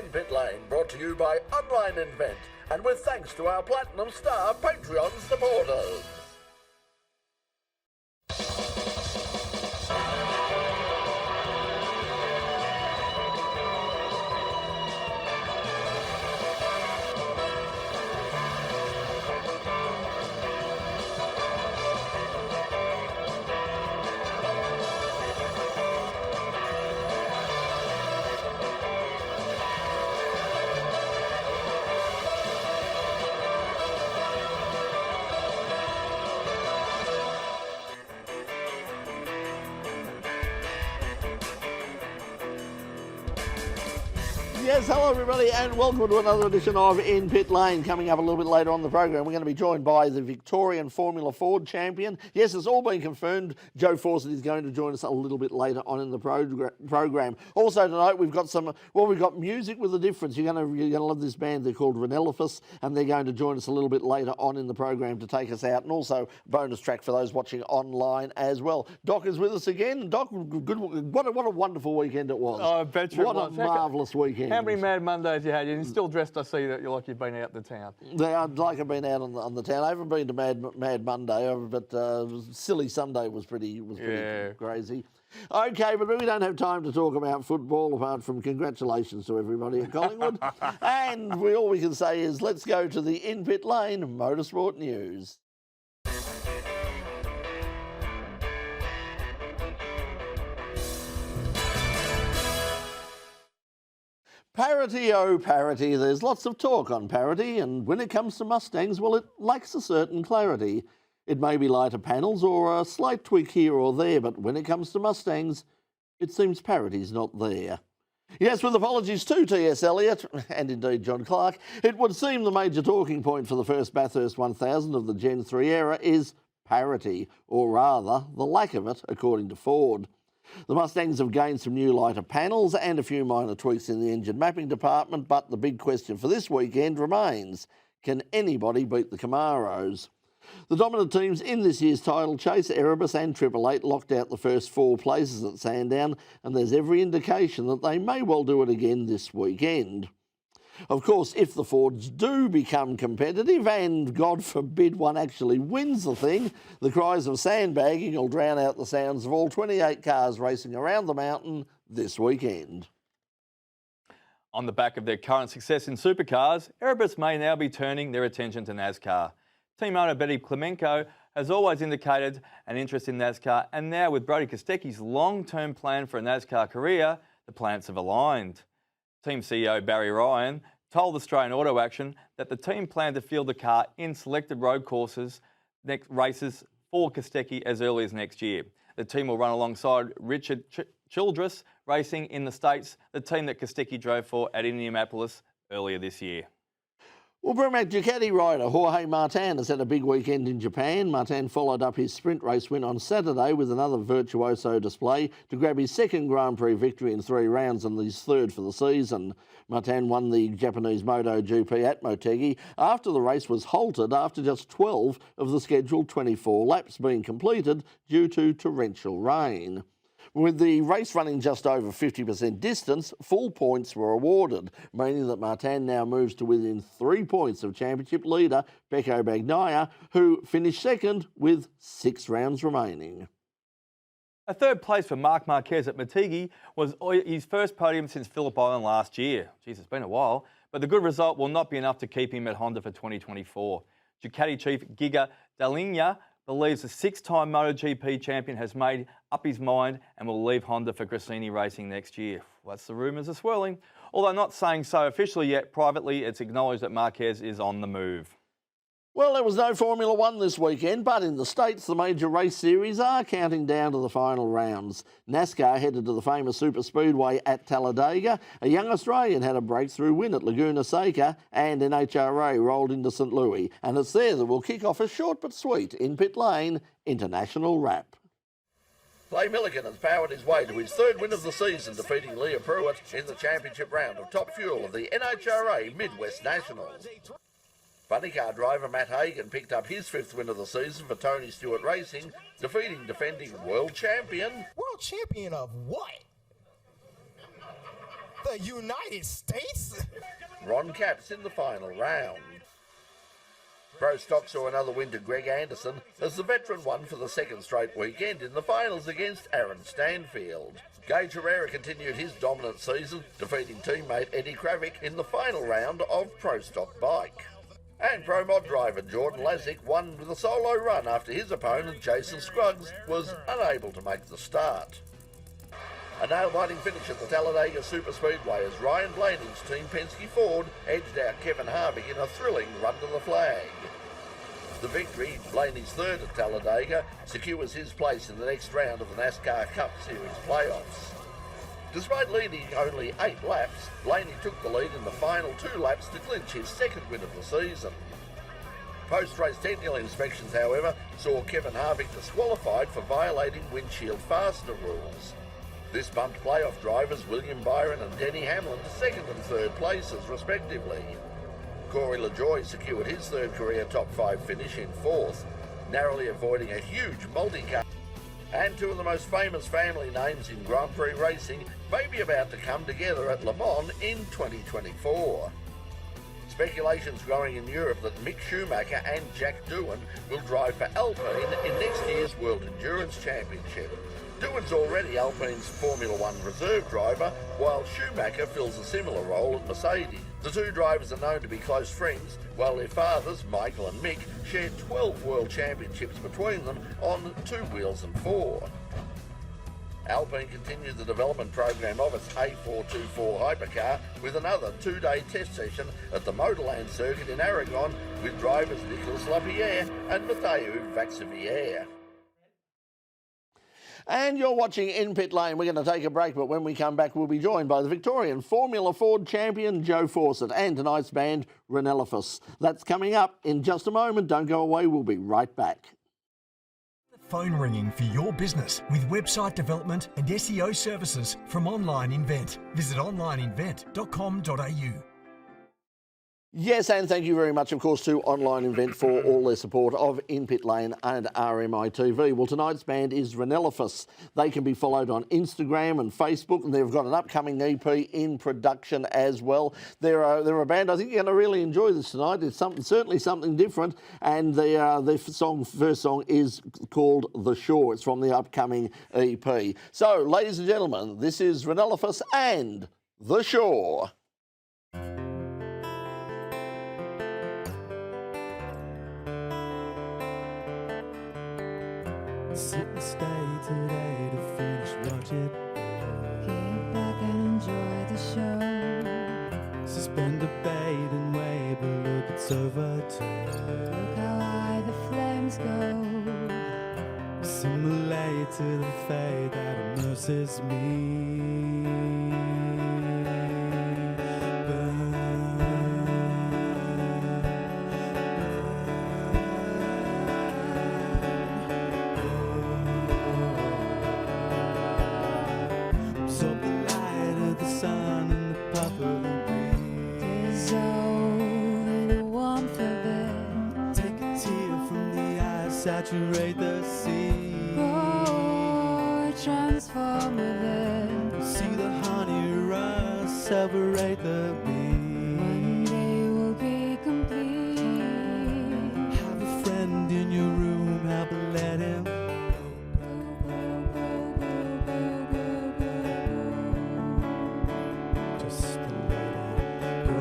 In Pit Lane, brought to you by Online Invent, and with thanks to our Platinum Star Patreon supporters. Yes, hello everybody and welcome to another edition of In Pit Lane. Coming up a little bit later on the program, we're going to be joined by the Victorian Formula Ford Champion. Yes, it's all been confirmed. Joe Fawcett is going to join us a little bit later on in the program. Also tonight we've got music with a difference. You're going to love this band. They're called Renelophous, and they're going to join us a little bit later on in the program to take us out, and also bonus track for those watching online as well. Doc is with us again. Doc, good. What a wonderful weekend it was. Oh, I bet you what it was. A marvellous weekend. How many Mad Mondays you had? You're still dressed, I see, that you're like you've been out the town. Yeah, like I've been out on the town. I haven't been to Mad Monday, but Silly Sunday was pretty crazy. Okay, but we don't have time to talk about football apart from congratulations to everybody at Collingwood. And all we can say is let's go to the In Pit Lane Motorsport News. Parity, oh parity, there's lots of talk on parity, and when it comes to Mustangs, well, it lacks a certain clarity. It may be lighter panels or a slight tweak here or there, but when it comes to Mustangs, it seems parity's not there. Yes, with apologies to T.S. Eliot, and indeed John Clark, it would seem the major talking point for the first Bathurst 1000 of the Gen 3 era is parity, or rather, the lack of it, according to Ford. The Mustangs have gained some new lighter panels and a few minor tweaks in the engine mapping department, but the big question for this weekend remains, can anybody beat the Camaros? The dominant teams in this year's title chase, Erebus and 888, locked out the first 4 places at Sandown, and there's every indication that they may well do it again this weekend. Of course, if the Fords do become competitive, and God forbid one actually wins the thing, the cries of sandbagging will drown out the sounds of all 28 cars racing around the mountain this weekend. On the back of their current success in supercars, Erebus may now be turning their attention to NASCAR. Team owner Betty Clemenco has always indicated an interest in NASCAR, and now with Brody Kostecki's long-term plan for a NASCAR career, the planets have aligned. Team CEO Barry Ryan told Australian Auto Action that the team planned to field the car in selected road courses races for Kostecki as early as next year. The team will run alongside Richard Childress Racing in the States, the team that Kostecki drove for at Indianapolis earlier this year. Well, Pramac Ducati rider Jorge Martin has had a big weekend in Japan. Martin followed up his sprint race win on Saturday with another virtuoso display to grab his second Grand Prix victory in 3 rounds and his third for the season. Martin won the Japanese MotoGP at Motegi after the race was halted after just 12 of the scheduled 24 laps being completed due to torrential rain. With the race running just over 50% distance, full points were awarded, meaning that Martin now moves to within 3 points of championship leader Pecco Bagnaia, who finished second with 6 rounds remaining. A third place for Marc Marquez at Motegi was his first podium since Phillip Island last year. Jeez, it's been a while, but the good result will not be enough to keep him at Honda for 2024. Ducati chief Giga Dall'Igna believes the 6-time MotoGP champion has made up his mind and will leave Honda for Gresini Racing next year. Well, that's the rumours are swirling. Although not saying so officially yet, privately it's acknowledged that Marquez is on the move. Well, there was no Formula One this weekend, but in the States, the major race series are counting down to the final rounds. NASCAR headed to the famous Super Speedway at Talladega. A young Australian had a breakthrough win at Laguna Seca, and NHRA rolled into St. Louis. And it's there that we'll kick off a short but sweet In Pit Lane international wrap. Clay Milligan has powered his way to his 3rd win of the season, defeating Leah Pruitt in the championship round of Top Fuel of the NHRA Midwest Nationals. Funny car driver Matt Hagan picked up his 5th win of the season for Tony Stewart Racing, defeating defending world champion. World champion of what? The United States? Ron Capps in the final round. Pro Stock saw another win to Greg Anderson as the veteran won for the second straight weekend in the finals against Aaron Stanfield. Gage Herrera continued his dominant season, defeating teammate Eddie Kravick in the final round of Pro Stock Bike. And Pro Mod driver Jordan Lazick won with a solo run after his opponent Jason Scruggs was unable to make the start. A nail-biting finish at the Talladega Superspeedway as Ryan Blaney's team Penske Ford edged out Kevin Harvick in a thrilling run to the flag. The victory, Blaney's third at Talladega, secures his place in the next round of the NASCAR Cup Series playoffs. Despite leading only 8 laps, Blaney took the lead in the final 2 laps to clinch his second win of the season. Post-race technical inspections, however, saw Kevin Harvick disqualified for violating windshield fastener rules. This bumped playoff drivers William Byron and Denny Hamlin to second and third places, respectively. Corey LaJoie secured his third career top 5 finish in 4th, narrowly avoiding a huge multi-car. And 2 of the most famous family names in Grand Prix racing may be about to come together at Le Mans in 2024. Speculation's growing in Europe that Mick Schumacher and Jack Doohan will drive for Alpine in next year's World Endurance Championship. Doohan's already Alpine's Formula One reserve driver, while Schumacher fills a similar role at Mercedes. The 2 drivers are known to be close friends, while their fathers, Michael and Mick, share 12 world championships between them on 2 wheels and 4. Alpine continued the development program of its A424 hypercar with another 2-day test session at the Motorland circuit in Aragon with drivers Nicolas Lapierre and Matteo Vaxivière. And you're watching In Pit Lane. We're going to take a break, but when we come back, we'll be joined by the Victorian Formula Ford Champion, Joe Fawcett, and tonight's band, Renelophous. That's coming up in just a moment. Don't go away. We'll be right back. Phone ringing for your business with website development and SEO services from Online Invent. Visit onlineinvent.com.au. Yes, and thank you very much, of course, to Online Invent for all their support of In Pit Lane and RMITV. Well, tonight's band is Renelophous. They can be followed on Instagram and Facebook, and they've got an upcoming EP in production as well. They're a band I think you're going to really enjoy this tonight. It's certainly something different, and their first song is called The Shore. It's from the upcoming EP. So, ladies and gentlemen, this is Renelophous and The Shore. Sit and stay today to finish watch it. Get back and enjoy the show. Suspend debate and wait, but look, it's over too. Look how high the flames go. Assimilate to the fate that immerses me. Saturate the sea. Oh, transform with it. See the honey run, separate the bee. One day will be complete. Have a friend in your room, help let him. Just let it go.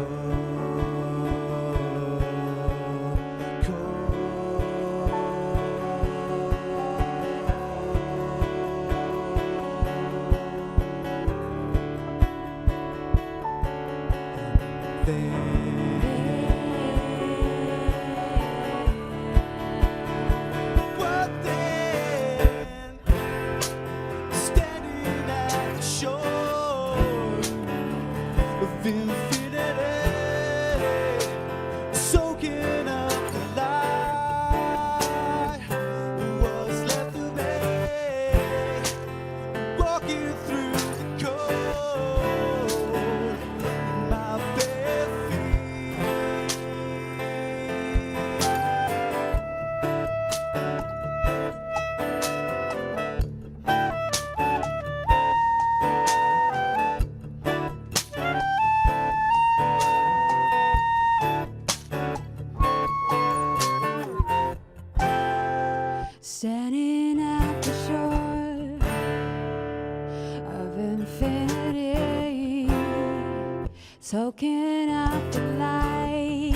infinity, soaking up the light.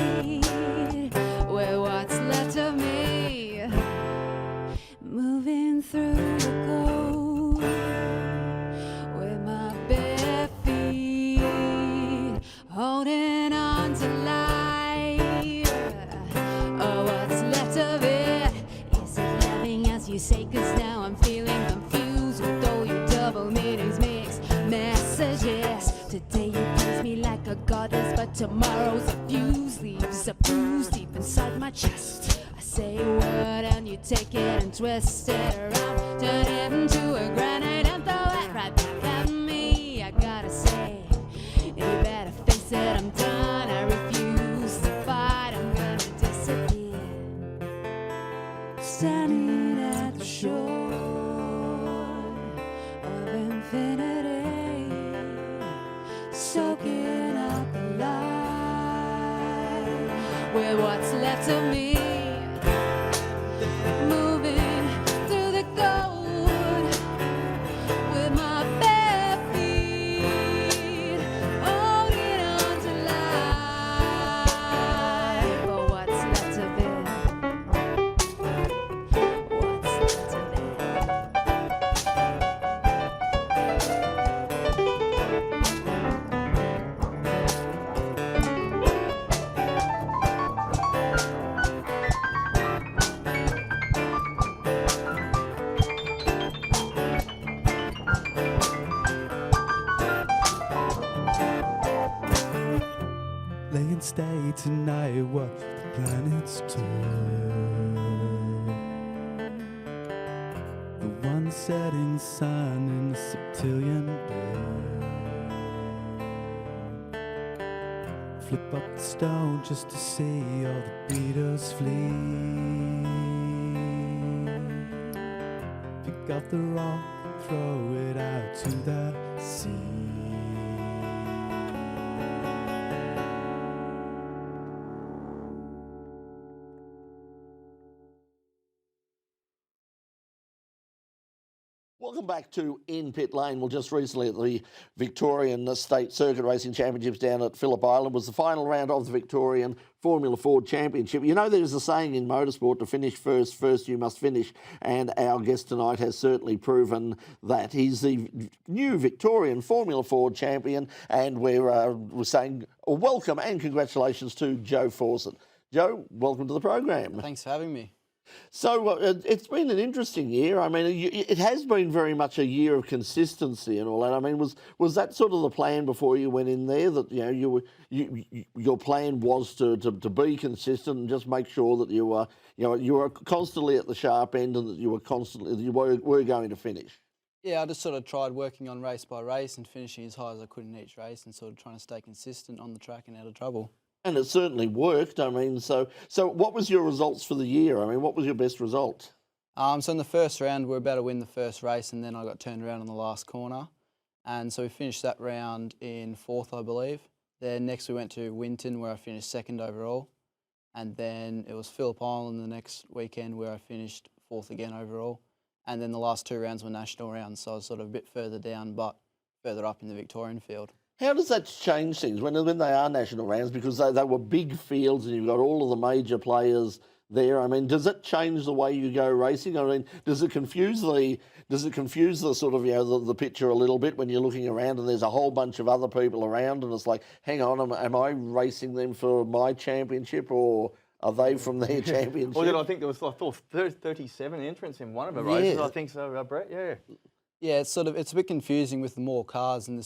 Where what's left of me, moving through the cold, with my bare feet, holding on to life. Oh, what's left of it, is it loving as you say? 'Cause now I'm feeling confused with all your double meanings, mixed messages. Today you praise me like a goddess, but tomorrow's a fuse, leaves a bruise deep inside my chest. I say a word and you take it and twist it around, turn it into a grenade and throw it right back at me. I gotta say, you better face it, I'm done. I refuse to fight, I'm gonna disappear. Standing at the shore of infinity, soaking up the light, with what's left of me, moving through the gold, with my bare feet, holding on to life. But what's left of it? What's left of it? Lay and stay tonight, watch the planets turn. The one setting sun in the septillion blur. Flip up the stone just to see all the beaters flee. Pick up the rock and throw it out to the sea. Welcome back to In Pit Lane. Well, just recently at the Victorian State Circuit Racing Championships down at Phillip Island was the final round of the Victorian Formula Ford Championship. You know, there's a saying in motorsport, to finish first, first you must finish, and our guest tonight has certainly proven that. He's the new Victorian Formula Ford champion, and we're saying welcome and congratulations to Joe Fawcett. Joe, welcome to the program. Thanks for having me. So it's been an interesting year. I mean, it has been very much a year of consistency and all that. I mean, was that sort of the plan before you went in there, that your plan was to be consistent and just make sure that you were constantly at the sharp end and that you were going to finish? Yeah, I just sort of tried working on race by race and finishing as high as I could in each race and sort of trying to stay consistent on the track and out of trouble. And it certainly worked. I mean, so what was your results for the year? I mean, what was your best result? So in the first round, we were about to win the first race, and then I got turned around on the last corner. And so we finished that round in fourth, I believe. Then next we went to Winton, where I finished second overall. And then it was Phillip Island the next weekend, where I finished fourth again overall. And then the last two rounds were national rounds, so I was sort of a bit further down, but further up in the Victorian field. How does that change things when they are national rounds? Because they were big fields and you've got all of the major players there. I mean, does it change the way you go racing? I mean, does it confuse the sort of, the picture a little bit when you're looking around and there's a whole bunch of other people around and it's like, hang on, am I racing them for my championship or are they from their championship? Well, I think there was 37 entrants in one of the races. I think so, Brett. Yeah. Yeah, it's a bit confusing with the more cars and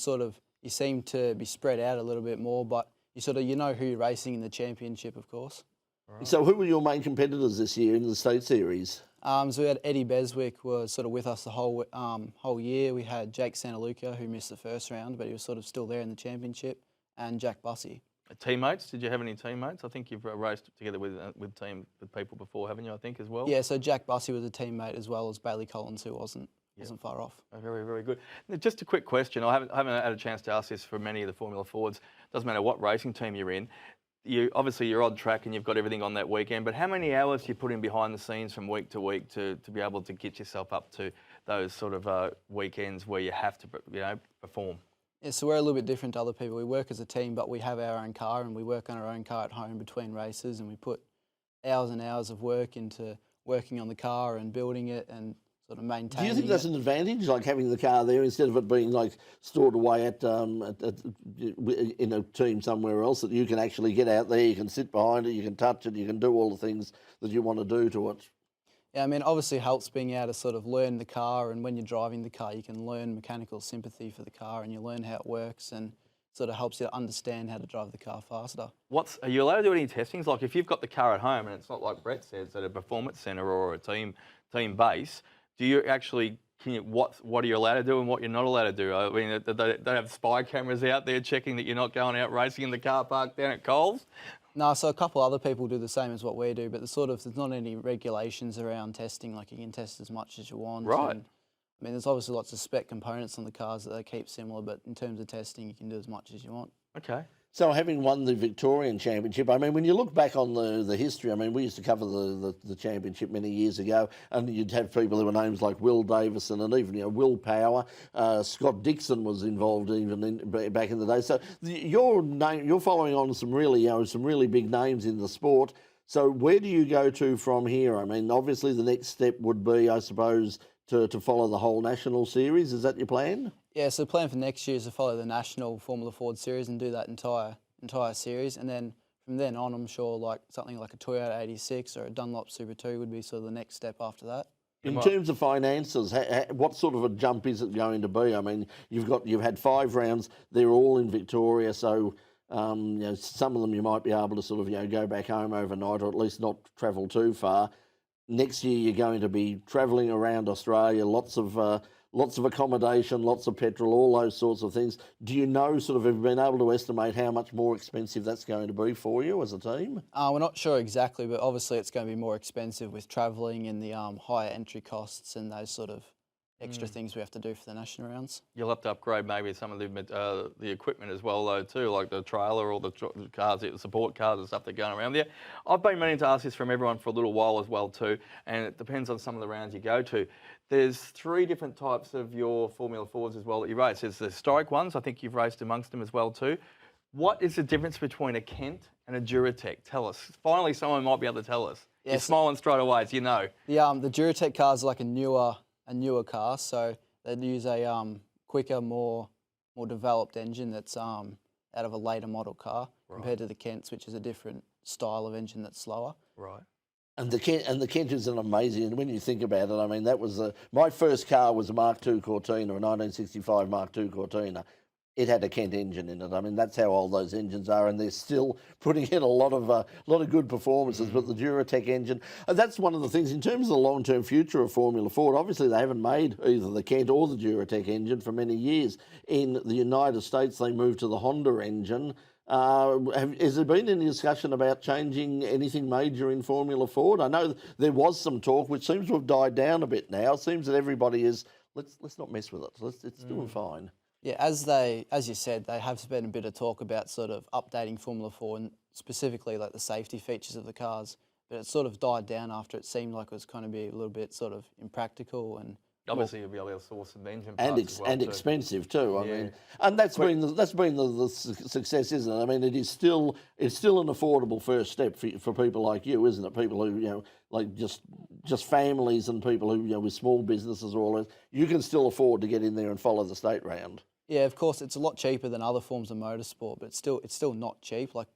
you seem to be spread out a little bit more, but you know who you're racing in the championship, of course. Right. So who were your main competitors this year in the State Series? So we had Eddie Beswick was sort of with us the whole year. We had Jake Santaluca, who missed the first round, but he was sort of still there in the championship, and Jack Bussey. Teammates? Did you have any teammates? I think you've raced together with people before, haven't you? I think as well. Yeah. So Jack Bussey was a teammate as well as Bailey Collins, who wasn't far off. Very, very good. Now, just a quick question. I haven't had a chance to ask this for many of the Formula Fords. Doesn't matter what racing team you're in. Obviously you're on track and you've got everything on that weekend, but how many hours do you put in behind the scenes from week to week to be able to get yourself up to those sort of weekends where you have to perform? Yeah, so we're a little bit different to other people. We work as a team, but we have our own car and we work on our own car at home between races, and we put hours and hours of work into working on the car and building it and sort of maintaining it. Do you think that's an advantage, like having the car there instead of it being like stored away in a team somewhere else, that you can actually get out there, you can sit behind it, you can touch it, you can do all the things that you want to do to it? Yeah, I mean, obviously it helps being able to sort of learn the car, and when you're driving the car, you can learn mechanical sympathy for the car and you learn how it works, and sort of helps you understand how to drive the car faster. Are you allowed to do any testings? Like if you've got the car at home and it's not like Brett says at a performance centre or a team base, do you actually, what are you allowed to do and what you're not allowed to do? I mean, they have spy cameras out there checking that you're not going out racing in the car park down at Coles? No, so a couple other people do the same as what we do, but there's not any regulations around testing. Like you can test as much as you want. Right. And, I mean, there's obviously lots of spec components on the cars that they keep similar, but in terms of testing, you can do as much as you want. Okay. So having won the Victorian Championship, I mean, when you look back on the history, I mean, we used to cover the championship many years ago, and you'd have people who were names like Will Davison and even Will Power. Scott Dixon was involved even back in the day. So you're following on some really big names in the sport. So where do you go to from here? I mean, obviously the next step would be, I suppose, to follow the whole national series. Is that your plan? Yeah, so the plan for next year is to follow the national Formula Ford series and do that entire series, and then from then on, I'm sure like something like a Toyota 86 or a Dunlop Super 2 would be sort of the next step after that. In terms of finances, what sort of a jump is it going to be? I mean, you've had 5 rounds; they're all in Victoria, so some of them you might be able to sort of go back home overnight, or at least not travel too far. Next year, you're going to be travelling around Australia, lots of accommodation, lots of petrol, all those sorts of things. Do you know, have you been able to estimate how much more expensive that's going to be for you as a team? We're not sure exactly, but obviously it's going to be more expensive with travelling and the higher entry costs and those sort of extra things we have to do for the national rounds. You'll have to upgrade maybe some of the equipment as well, though, too, like the trailer or the cars, the support cars and stuff that are going around there. I've been meaning to ask this from everyone for a little while as well, too, and it depends on some of the rounds you go to. There's 3 different types of your Formula Fords as well that you race. There's the historic ones. I think you've raced amongst them as well, too. What is the difference between a Kent and a Duratec? Tell us. Finally, someone might be able to tell us. Yes. You're smiling straight away, so you know. The Duratec cars are like a newer car, so they'd use a quicker, more developed engine that's out of a later model car compared to the Kents, which is a different style of engine that's slower. Right. And the Kent is an amazing, and when you think about it, I mean, that was my first car was a Mark II Cortina, a 1965 Mark II Cortina. It had a Kent engine in it. I mean, that's how old those engines are, and they're still putting in a lot of good performances. But the Duratec engine, that's one of the things in terms of the long-term future of Formula Ford. Obviously, they haven't made either the Kent or the Duratec engine for many years. In the United States, they moved to the Honda engine. Has there been any discussion about changing anything major in Formula Ford? I know there was some talk, which seems to have died down a bit now. It seems that everybody is, let's not mess with it. It's doing fine. Yeah, as you said, they have been a bit of talk about sort of updating Formula 4 and specifically like the safety features of the cars, but it sort of died down after it seemed like it was going to be a little bit sort of impractical and obviously you'll be able to source some engine parts as well, and expensive too. I Yeah. mean, and that's been the success, isn't it? I mean, it's still an affordable first step for people like you, isn't it? People who like just families and people who with small businesses or all that. You can still afford to get in there and follow the state round. Yeah, of course, it's a lot cheaper than other forms of motorsport, but it's still not cheap. Like,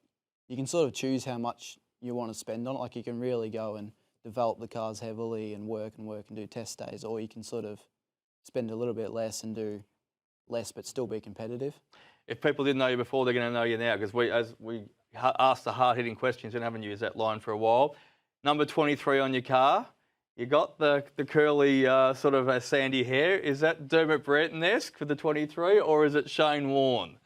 you can sort of choose how much you want to spend on it. Like, you can really go and develop the cars heavily and work and do test days, or you can sort of spend a little bit less and do less but still be competitive. If people didn't know you before, they're going to know you now, because as we asked the hard-hitting questions and haven't used that line for a while. Number 23 on your car. You got the curly sort of sandy hair. Is that Dermot Brereton-esque for the 23, or is it Shane Warne?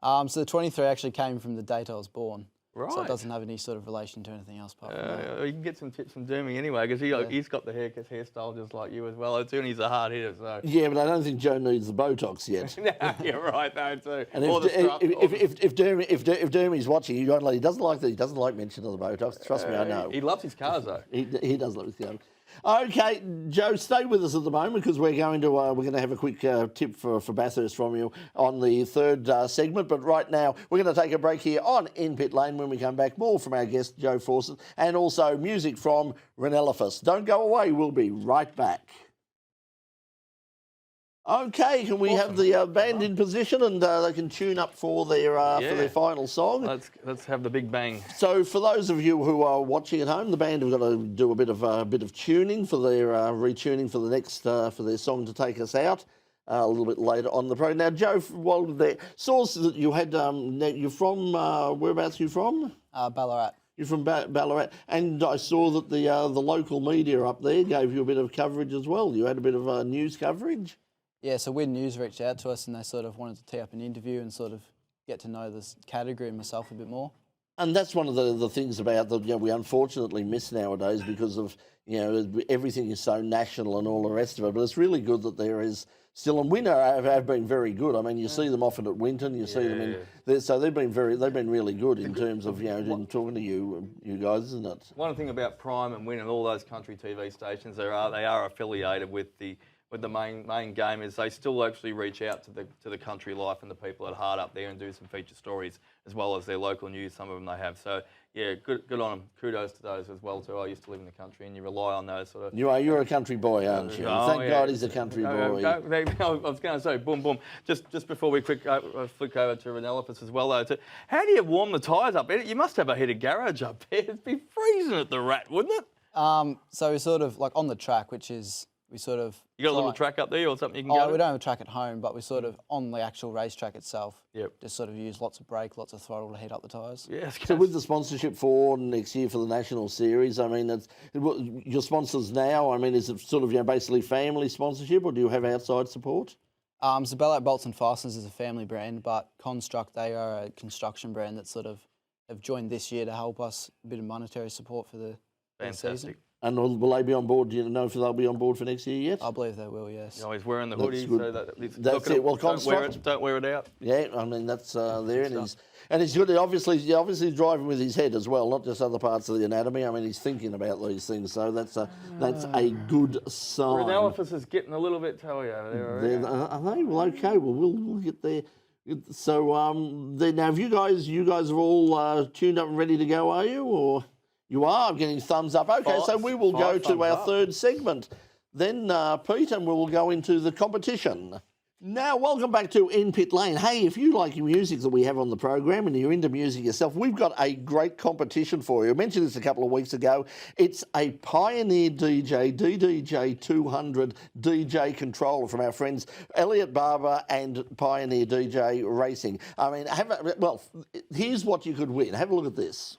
So the 23 actually came from the date I was born. Right. So it doesn't have any sort of relation to anything else apart from that. You can get some tips from Dermy anyway, because he's got the hairstyle just like you as well, too, and he's a hard hitter. So. Yeah, but I don't think Joe needs the Botox yet. No, you're right, though, too. And if Dermy's watching, he doesn't like mention of the Botox. Trust me, I know. He loves his cars, though. He does love his cars. Okay, Joe, stay with us at the moment because we're going to have a quick tip for Bathurst from you on the third segment. But right now, we're going to take a break here on In Pit Lane. When we come back, more from our guest, Joe Fawcett, and also music from Renelophous. Don't go away. We'll be right back. Okay, can we have the band in position and they can tune up for their final song? Let's have the big bang. So, for those of you who are watching at home, the band have got to do a bit of tuning for their retuning for the next for their song to take us out a little bit later on the program. Now, Joe, while there, saw that you had you're from whereabouts? Are you from? Ballarat. You're from Ballarat, and I saw that the local media up there gave you a bit of coverage as well. You had a bit of news coverage. Yeah, so Win News reached out to us and they sort of wanted to tee up an interview and sort of get to know this category and myself a bit more. And that's one of the things about that we unfortunately miss nowadays because of everything is so national and all the rest of it. But it's really good that there is still, and Winter have been very good. I mean, you see them often at Winton, you see them in, so they've been really good in terms of in talking to you guys, isn't it? One thing about Prime and Win and all those country TV stations, they are affiliated with the main game is they still actually reach out to the country life and the people at heart up there and do some feature stories as well as their local news. Some of them they have. So yeah, good on them. Kudos to those as well too. I used to live in the country and you rely on those sort of. You're a country boy, aren't you? Thank God he's a country boy. I was going to say boom. Just before we flick over to Renelophous as well though. How do you warm the tyres up? You must have a heated garage up there. It'd be freezing at the Rat, wouldn't it? So we're sort of like on the track, which is. We sort of... You got a little track up there or something you can go to? We don't have a track at home, but we're sort of on the actual racetrack itself. Yep. Just sort of use lots of brake, lots of throttle to heat up the tyres. Yeah. So with the sponsorship for next year for the National Series, I mean, your sponsors now, I mean, is it sort of basically family sponsorship or do you have outside support? So Ballarat Bolts and Fasteners is a family brand, but Construct, they are a construction brand that sort of have joined this year to help us a bit of monetary support for the season. And will they be on board? Do you know if they'll be on board for next year yet? I believe they will, yes. You're always wearing the hoodie, so that's it. Well, don't wear it out. Yeah, I mean that's there, and he's good. Obviously driving with his head as well, not just other parts of the anatomy. I mean, he's thinking about these things, so that's a good sign. Renelophous is getting a little bit toey over there. Are they? Well, okay. Well, we'll get there. So now, have you guys are all tuned up and ready to go? Are you or? You are. I'm getting thumbs up. Okay, so we will go to our third segment. Then, Pete, and we'll go into the competition. Now, welcome back to In Pit Lane. Hey, if you like music that we have on the program and you're into music yourself, we've got a great competition for you. I mentioned this a couple of weeks ago. It's a Pioneer DJ DDJ 200 DJ controller from our friends Elliot Barber and Pioneer DJ Racing. I mean, here's what you could win. Have a look at this.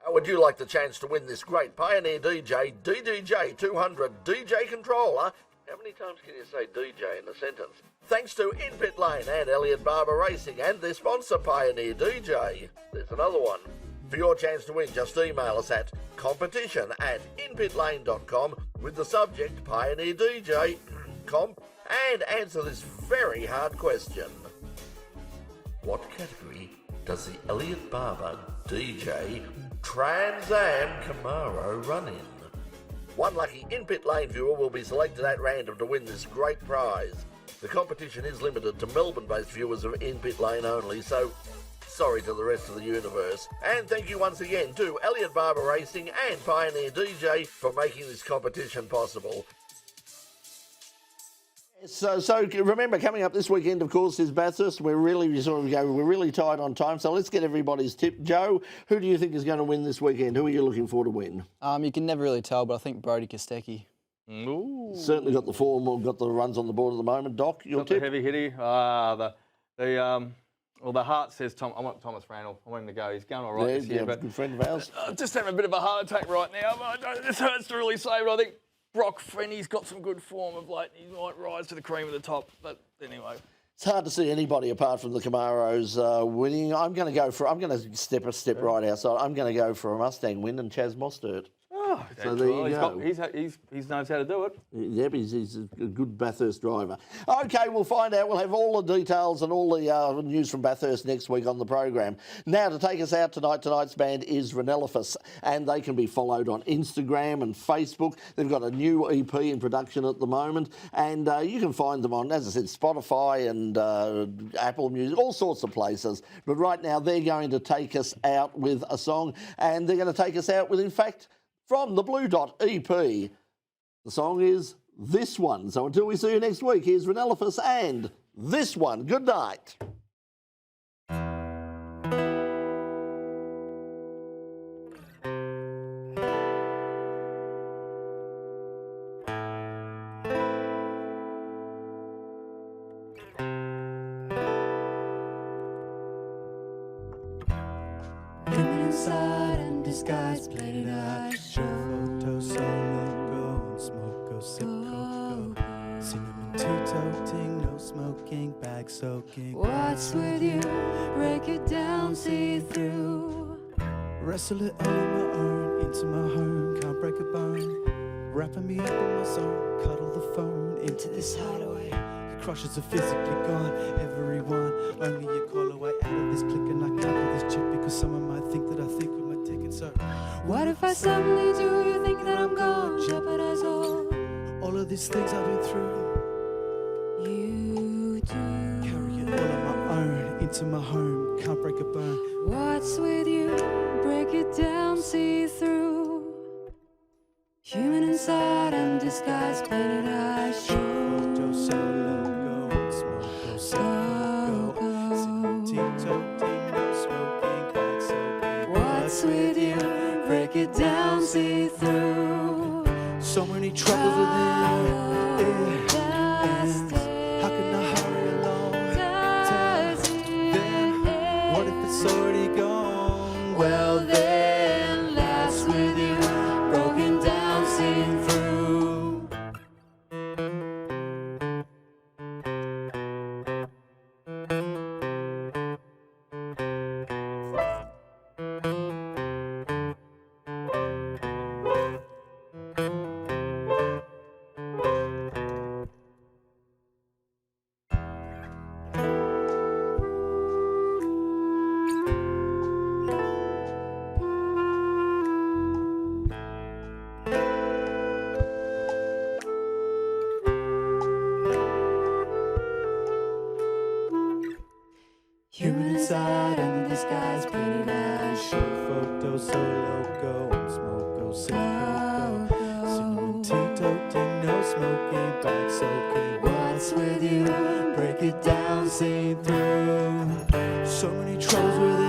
How would you like the chance to win this great Pioneer DJ DDJ 200 DJ controller? How many times can you say DJ in a sentence? Thanks to In Pit Lane and Elliot Barber Racing and their sponsor Pioneer DJ. There's another one. For your chance to win, just email us at competition@inpitlane.com with the subject Pioneer DJ comp and answer this very hard question. What category does the Elliot Barber DJ Trans Am Camaro run in? One lucky In Pit Lane viewer will be selected at random to win this great prize. The competition is limited to Melbourne-based viewers of In Pit Lane only, so sorry to the rest of the universe. And thank you once again to Elliot Barber Racing and Pioneer DJ for making this competition possible. So remember, coming up this weekend, of course, is Bathurst. We're really tight on time. So let's get everybody's tip. Joe, who do you think is going to win this weekend? Who are you looking for to win? You can never really tell, but I think Brody Kostecki. Ooh. Certainly got the form, or got the runs on the board at the moment. Doc, your tip? The heavy hitty. The heart says I want Thomas Randall. I want him to go. He's going all right this year. But good friend of ours. Just having a bit of a heart attack right now. This hurts to really say, but I think Brock Frenny's got some good form of late. He might rise to the cream of the top. But anyway. It's hard to see anybody apart from the Camaros winning. I'm going to step right outside. I'm going to go for a Mustang win and Chaz Mostert. Oh, So there you go. He knows how to do it. Yep, he's a good Bathurst driver. Okay, we'll find out. We'll have all the details and all the news from Bathurst next week on the program. Now, to take us out tonight, tonight's band is Renelophous, and they can be followed on Instagram and Facebook. They've got a new EP in production at the moment, and you can find them on, as I said, Spotify and Apple Music, all sorts of places. But right now, they're going to take us out with a song, and they're going to take us out with, in fact, from the Blue Dot EP. The song is This One. So until we see you next week, here's Renelophous and This One. Good night. Inside and disguise, plated eyes, show photo, solo, go and smoke, go sip, go. Cinnamon tea-toting, no smoking, bag soaking. What's with you? Break it down, see through. Wrestle it all on my own, into my home, can't break a bone. Wrapping me up in my zone, cuddle the phone into this hideaway. Your crushes are physically gone, everyone. Only you call away out of this clique, and I can't call this chick because someone might think that I think with my ticket. So what if I suddenly do? You think that I'm gone, jeopardize all of these things I've been through. You do carry it all on my own, into my home, can't break a bone. What's with you? Break it down, see through. Human inside and disguise, painted eyes, photo, solo, go, smoke, go, sip, go. Sipping tea, toting, no smoking, bag soaking. What's with you? Break it down, see through. So many troubles within, and how can I hurry along? Then, what if it's already gone? Well then, last with you, broken down, seen through. Human inside and disguise, painted eyes, show photos, solo, go and smoke, go sip, go. Cinnamon tea, toting, no smoking, bag soaking. What's with you? Break it down, see through. So many troubles with